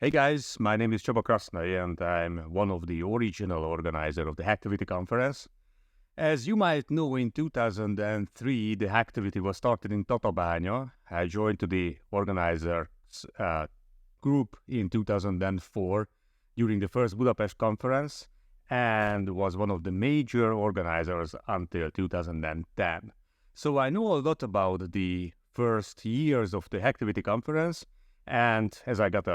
Hey guys, my name is Csaba Krasznai and I'm one of the original organizers of the Hacktivity conference. As you might know, in 2003, the Hacktivity was started in Tatabánya. I joined to the organizers group in 2004 during the first Budapest conference and was one of the major organizers until 2010. So I know a lot about the first years of the Hacktivity conference. And as I got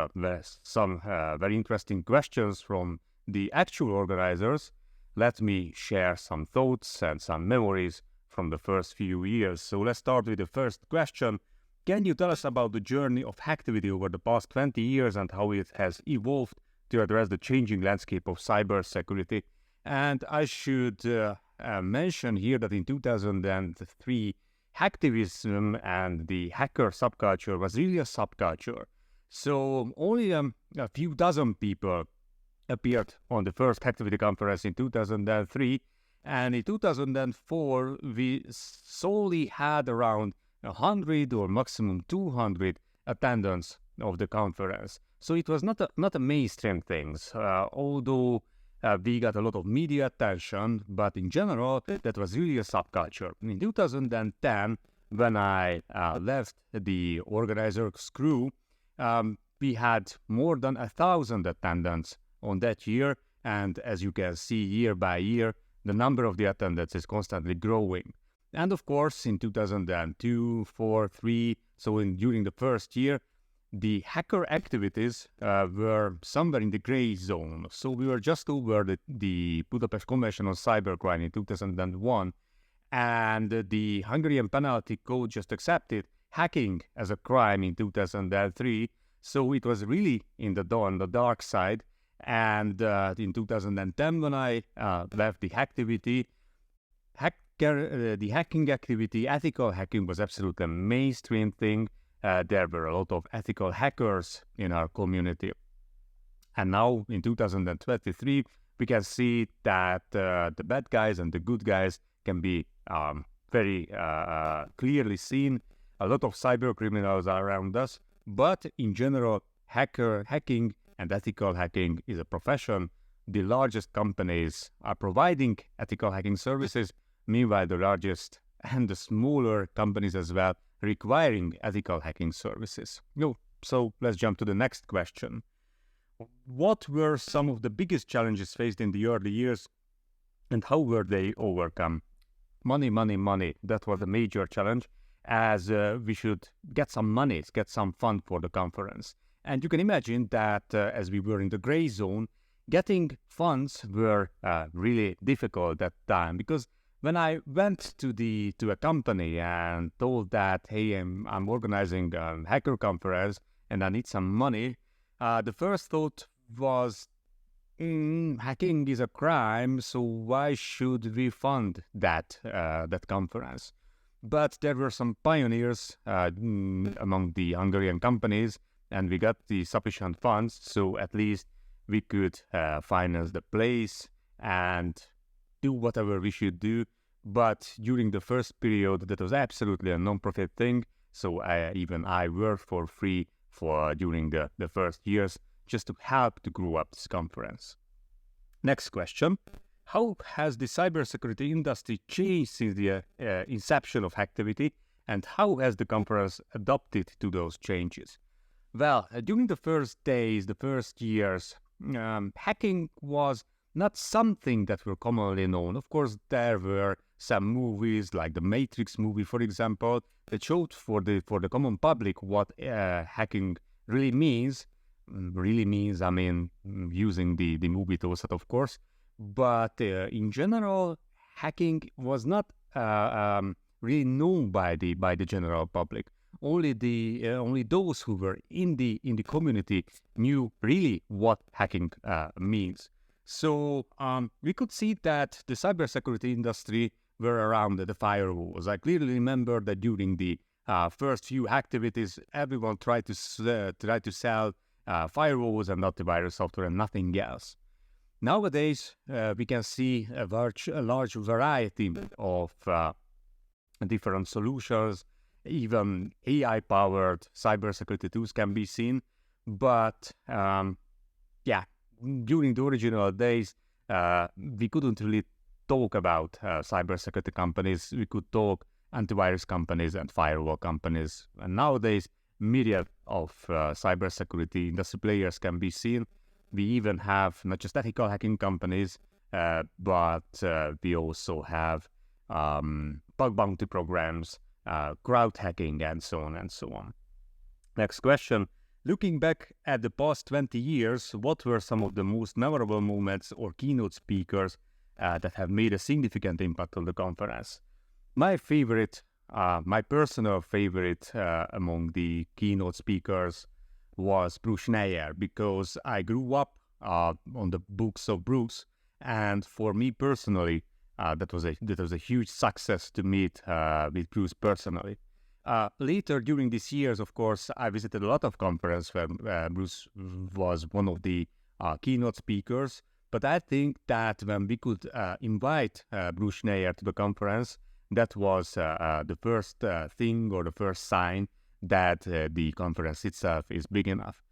some very interesting questions from the actual organizers, let me share some thoughts and some memories from the first few years. So let's start with the first question. Can you tell us about the journey of Hacktivity over the past 20 years and how it has evolved to address the changing landscape of cybersecurity? And I should mention here that in 2003, hacktivism and the hacker subculture was really a subculture. So only a few dozen people appeared on the first Hacktivity conference in 2003. And in 2004, we solely had around 100 or maximum 200 attendants of the conference. So it was not a mainstream thing, although we got a lot of media attention, but in general, that was really a subculture. In 2010, when I left the organizers crew, we had more than 1,000 attendants on that year, and as you can see, year by year, the number of the attendants is constantly growing. And of course, in 2002, 4, 3, so during the first year, the hacker activities were somewhere in the gray zone. So we were just over the Budapest Convention on Cybercrime in 2001, and the Hungarian penalty code just accepted hacking as a crime in 2003. So it was really on the dark side. And in 2010, when I left the Hacktivity, the hacking activity, ethical hacking was absolutely a mainstream thing. There were a lot of ethical hackers in our community. And now in 2023, we can see that the bad guys and the good guys can be very clearly seen. A lot of cyber criminals are around us, but in general, hacking and ethical hacking is a profession. The largest companies are providing ethical hacking services, meanwhile the largest and the smaller companies as well requiring ethical hacking services. So let's jump to the next question. What were some of the biggest challenges faced in the early years and how were they overcome? Money. That was a major challenge, as we should get some money, get some fund for the conference. And you can imagine that as we were in the gray zone, getting funds were really difficult at that time, because when I went to a company and told that, hey, I'm organizing a hacker conference and I need some money, the first thought was, hacking is a crime, so why should we fund that conference? But there were some pioneers among the Hungarian companies, and we got the sufficient funds, so at least we could finance the place and do whatever we should do. But during the first period, that was absolutely a non-profit thing. So I worked for free during the first years just to help to grow up this conference. Next question. How has the cybersecurity industry changed since the inception of Hacktivity, and how has the conference adapted to those changes? Well, during the first days, the first years, hacking was not something that were commonly known. Of course, there were some movies, like the Matrix movie, for example, that showed for the common public what hacking really means. I mean, using the movie Tosat, of course. But in general, hacking was not really known by the general public. Only those who were in the community knew really what hacking means. So we could see that the cybersecurity industry were around the firewalls. I clearly remember that during the first few activities, everyone tried to sell firewalls and antivirus software and nothing else. Nowadays, we can see a large variety of different solutions. Even AI-powered cybersecurity tools can be seen. But yeah, during the original days, we couldn't really talk about cybersecurity companies. We could talk antivirus companies and firewall companies. And nowadays, myriad of cybersecurity industry players can be seen. We even have not just ethical hacking companies, but we also have bug bounty programs, crowd hacking, and so on and so on. Next question. Looking back at the past 20 years, what were some of the most memorable moments or keynote speakers that have made a significant impact on the conference? My favorite, my personal favorite among the keynote speakers was Bruce Schneier, because I grew up on the books of Bruce, and for me personally, that was a huge success to meet with Bruce personally. Later during these years, of course, I visited a lot of conferences where Bruce was one of the keynote speakers. But I think that when we could invite Bruce Schneier to the conference, that was the first thing or the first sign that the conference itself is big enough.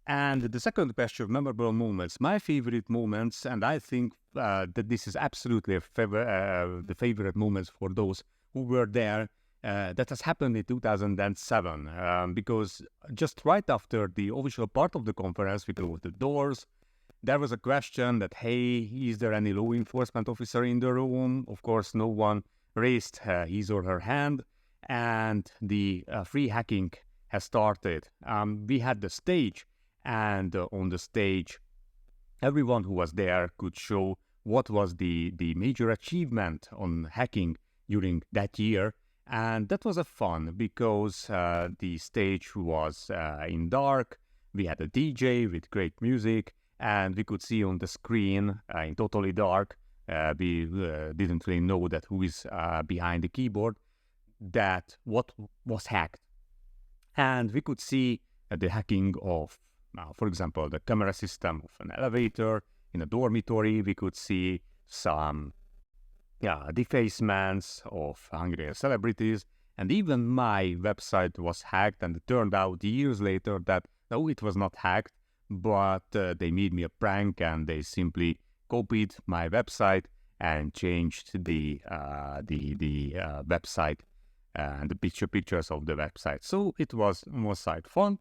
And the second question of memorable moments, my favorite moments, and I think that this is absolutely the favorite moments for those who were there, that has happened in 2007, because just right after the official part of the conference, we closed the doors. There was a question that, hey, is there any law enforcement officer in the room? Of course, no one raised his or her hand, and the free hacking has started. We had the stage, and on the stage, everyone who was there could show what was the major achievement on hacking during that year. And that was a fun, because the stage was in dark. We had a DJ with great music, and we could see on the screen in totally dark. We didn't really know that who is behind the keyboard, that what was hacked. And we could see the hacking of, for example, the camera system of an elevator in a dormitory. We could see some defacements of Hungarian celebrities, and even my website was hacked, and it turned out years later that no, it was not hacked, but they made me a prank, and they simply copied my website and changed the website and the pictures of the website. So it was on one side fun.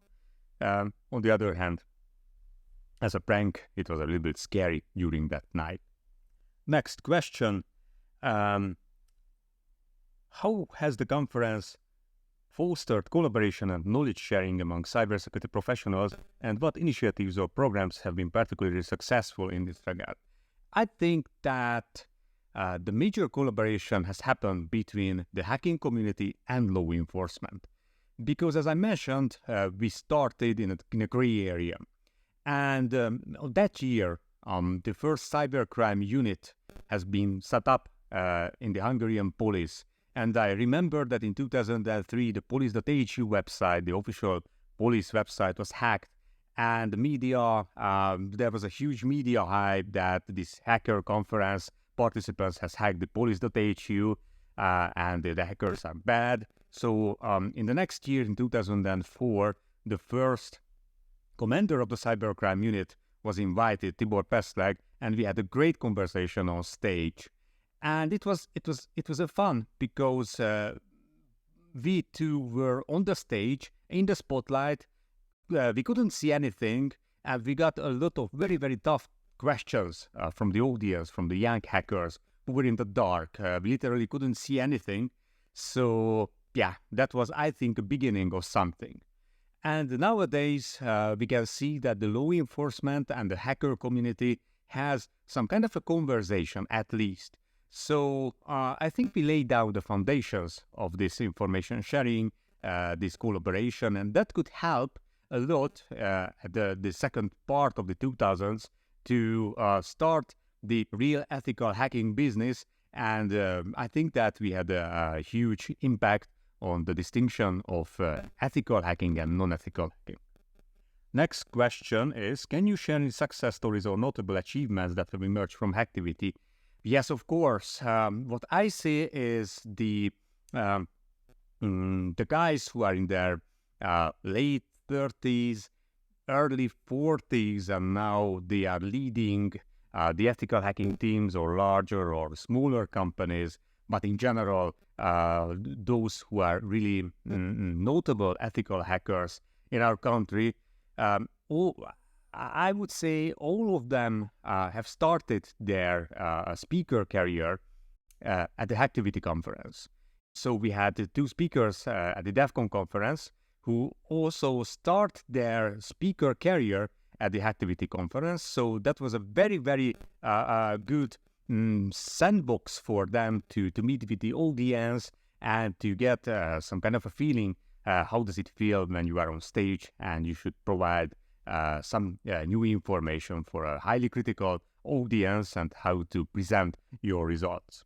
On the other hand, as a prank, it was a little bit scary during that night. Next question. How has the conference fostered collaboration and knowledge sharing among cybersecurity professionals, and what initiatives or programs have been particularly successful in this regard? I think that the major collaboration has happened between the hacking community and law enforcement, because as I mentioned, we started in a gray area, and that year the first cybercrime unit has been set up in the Hungarian police. And I remember that in 2003, the police.hu website, the official police website, was hacked. And the media, there was a huge media hype that this hacker conference participants has hacked the police.hu, and the hackers are bad. So in the next year, in 2004, the first commander of the cybercrime unit was invited, Tibor Peszlag, and we had a great conversation on stage. And it was a fun, because we two were on the stage in the spotlight. We couldn't see anything, and we got a lot of very, very tough questions from the audience, from the young hackers who were in the dark. We literally couldn't see anything. So yeah, that was, I think, a beginning of something. And nowadays, we can see that the law enforcement and the hacker community has some kind of a conversation, at least. So I think we laid down the foundations of this information sharing, this collaboration, and that could help a lot at the second part of the 2000s to start the real ethical hacking business. And I think that we had a huge impact on the distinction of ethical hacking and non-ethical hacking. Next question is, can you share any success stories or notable achievements that have emerged from Hacktivity? Yes, of course. What I see is the guys who are in their late 30s, early 40s, and now they are leading the ethical hacking teams or larger or smaller companies, but in general, those who are really notable ethical hackers in our country, I would say all of them have started their speaker career at the Hacktivity conference. So we had two speakers at the DEF CON conference who also start their speaker career at the Hacktivity conference. So that was a very, very good sandbox for them to meet with the audience and to get some kind of a feeling. How does it feel when you are on stage and you should provide some new information for a highly critical audience and how to present your results.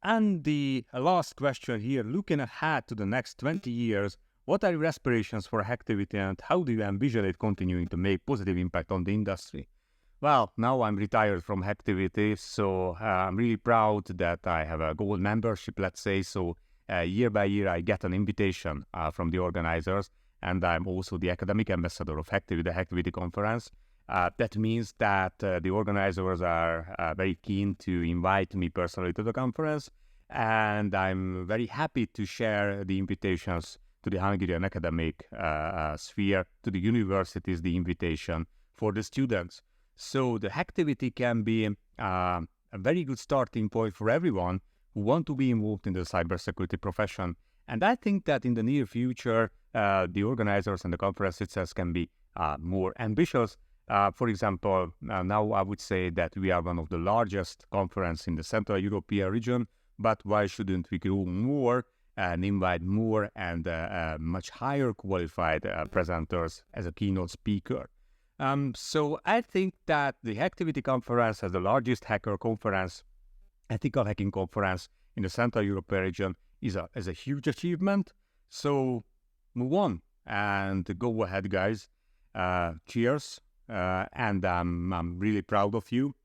And the last question here, looking ahead to the next 20 years, what are your aspirations for Hacktivity and how do you envision it continuing to make positive impact on the industry? Well, now I'm retired from Hacktivity, so I'm really proud that I have a gold membership, let's say. So year by year, I get an invitation from the organizers, and I'm also the academic ambassador of Hacktivity, the Hacktivity conference. That means that the organizers are very keen to invite me personally to the conference, and I'm very happy to share the invitations to the Hungarian academic sphere, to the universities, the invitation for the students. So the Hacktivity can be a very good starting point for everyone who want to be involved in the cybersecurity profession. And I think that in the near future, the organizers and the conference itself can be more ambitious. For example, now I would say that we are one of the largest conferences in the Central European region, but why shouldn't we grow more and invite more and much higher qualified presenters as a keynote speaker? So I think that the Hacktivity conference as the largest hacker conference, ethical hacking conference in the Central European region is a huge achievement. So move on and go ahead, guys. Cheers. And I'm really proud of you.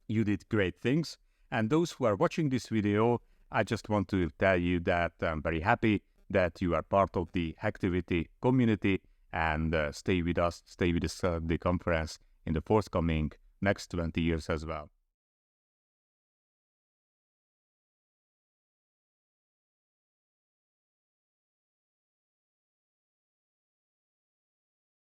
You did great things. And those who are watching this video, I just want to tell you that I'm very happy that you are part of the Hacktivity community and stay with us, stay with the conference in the forthcoming next 20 years as well.